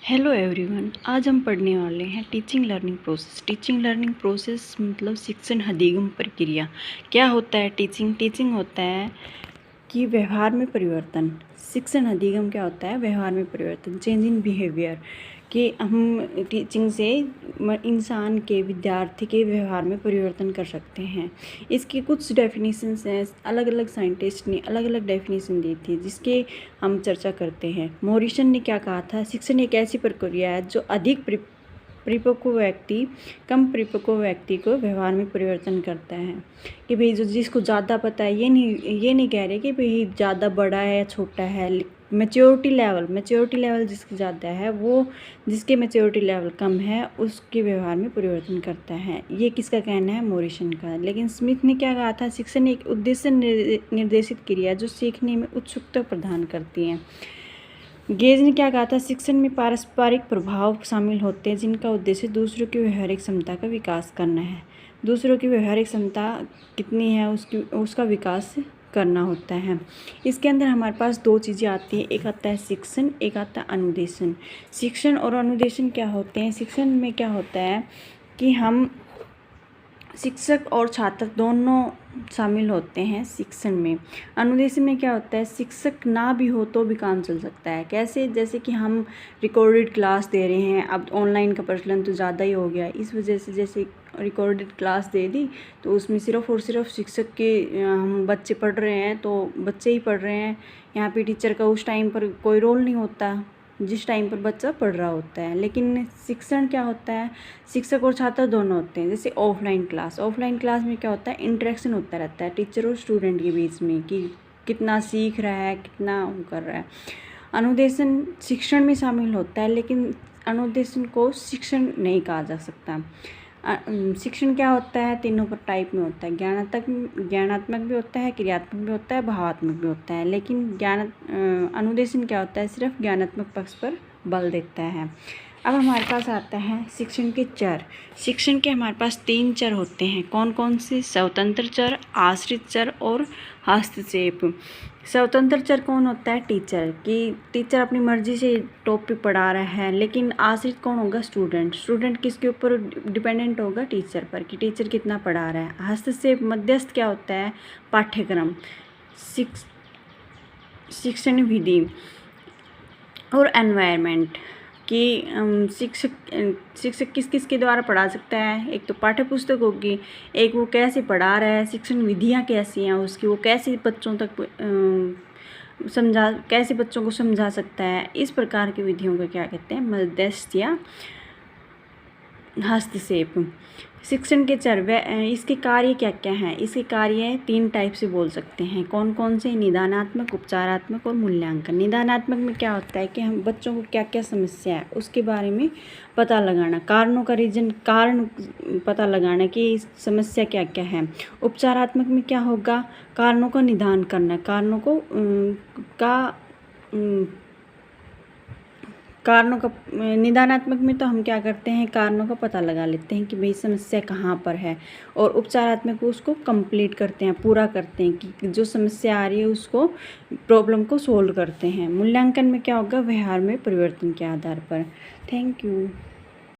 Hello everyone, आज हम पढ़ने वाले हैं teaching learning process. Teaching learning process मतलब शिक्षण अधिगम प्रक्रिया। क्या होता है टीचिंग? टीचिंग होता है कि व्यवहार में परिवर्तन। शिक्षण अधिगम क्या होता है? व्यवहार में परिवर्तन, चेंज इन बिहेवियर। कि हम टीचिंग से इंसान के, विद्यार्थी के व्यवहार में परिवर्तन कर सकते हैं। इसकी कुछ डेफिनेशंस हैं, अलग अलग साइंटिस्ट ने अलग अलग डेफिनेशन दी थी, जिसके हम चर्चा करते हैं। मॉरिसन ने क्या कहा था? शिक्षण एक ऐसी प्रक्रिया है जो अधिक परिपक्व व्यक्ति कम परिपक्व व्यक्ति को व्यवहार में परिवर्तन करता है। कि भाई जो जिसको ज़्यादा पता है, ये नहीं कह रहे कि भाई ज़्यादा बड़ा है या छोटा है। मैच्योरिटी लेवल जिसकी ज़्यादा है, वो जिसके मैच्योरिटी लेवल कम है उसके व्यवहार में परिवर्तन करता है। ये किसका कहना है? मॉरिसन का। लेकिन स्मिथ ने क्या कहा था? शिक्षण एक उद्देश्य निर्देशित क्रिया जो सीखने में उत्सुकता प्रदान करती है। गेज ने क्या कहा था? शिक्षण में पारस्परिक प्रभाव शामिल होते हैं जिनका उद्देश्य दूसरों की व्यवहारिक क्षमता का विकास करना है। दूसरों की व्यवहारिक क्षमता कितनी है उसका विकास करना होता है। इसके अंदर हमारे पास दो चीज़ें आती हैं, एक आता है शिक्षण, एक आता है अनुदेशन। शिक्षण और अनुदेशन क्या होते हैं? शिक्षण में क्या होता है कि हम शिक्षक और छात्र दोनों शामिल होते हैं शिक्षण में। अनुदेशन में क्या होता है? शिक्षक ना भी हो तो भी काम चल सकता है। कैसे? जैसे कि हम रिकॉर्डेड क्लास दे रहे हैं। अब ऑनलाइन का प्रचलन तो ज़्यादा ही हो गया, इस वजह से जैसे रिकॉर्डेड क्लास दे दी तो उसमें सिर्फ़ और सिर्फ शिक्षक के हम बच्चे पढ़ रहे हैं तो बच्चे ही पढ़ रहे हैं। यहाँ पे टीचर का उस टाइम पर कोई रोल नहीं होता जिस टाइम पर बच्चा पढ़ रहा होता है। लेकिन शिक्षण क्या होता है? शिक्षक और छात्र दोनों होते हैं। जैसे ऑफलाइन क्लास में क्या होता है? इंटरेक्शन होता रहता है टीचर और स्टूडेंट के बीच में कि कितना सीख रहा है, कितना वो कर रहा है। अनुदेशन शिक्षण में शामिल होता है, लेकिन अनुदेशन को शिक्षण नहीं कहा जा सकता। शिक्षण क्या होता है? तीनों पर टाइप में होता है। ज्ञानात्मक भी होता है, क्रियात्मक भी होता है, भावात्मक भी होता है। लेकिन अनुदेशन क्या होता है? सिर्फ ज्ञानात्मक पक्ष पर बल देता है। अब हमारे पास आता है शिक्षण के चर। शिक्षण के हमारे पास 3 चर होते हैं। कौन कौन से? स्वतंत्र चर, आश्रित चर और हस्तक्षेप। स्वतंत्र चर कौन होता है? टीचर। कि टीचर अपनी मर्जी से टॉपिक पढ़ा रहा है। लेकिन आश्रित कौन होगा? स्टूडेंट किसके ऊपर डिपेंडेंट होगा? टीचर पर, कि टीचर कितना पढ़ा रहा है। हस्तक्षेप मध्यस्थ क्या होता है? पाठ्यक्रम, शिक्षण विधि और एनवायरनमेंट। कि शिक्षक किस किस के द्वारा पढ़ा सकता है? एक तो पाठ्य पुस्तक होगी, एक वो कैसे पढ़ा रहा है, शिक्षण विधियाँ कैसी हैं उसकी, वो कैसे बच्चों तक कैसे बच्चों को समझा सकता है। इस प्रकार की विधियों को क्या कहते हैं? मध्यस्थ या हस्तक्षेप। शिक्षण के चर इसके कार्य क्या क्या हैं? इसके कार्य 3 टाइप से बोल सकते हैं। कौन कौन से? निदानात्मक, उपचारात्मक और मूल्यांकन। निदानात्मक में क्या होता है कि हम बच्चों को क्या क्या समस्या है उसके बारे में पता लगाना, कारणों का कारण पता लगाना कि समस्या क्या क्या है। उपचारात्मक में क्या होगा? कारणों का निदान करना, कारणों का निदानात्मक में तो हम क्या करते हैं? कारणों का पता लगा लेते हैं कि भाई समस्या कहाँ पर है, और उपचारात्मक को उसको कंप्लीट करते हैं, पूरा करते हैं कि जो समस्या आ रही है उसको, प्रॉब्लम को सोल्व करते हैं। मूल्यांकन में क्या होगा? व्यवहार में परिवर्तन के आधार पर। Thank you.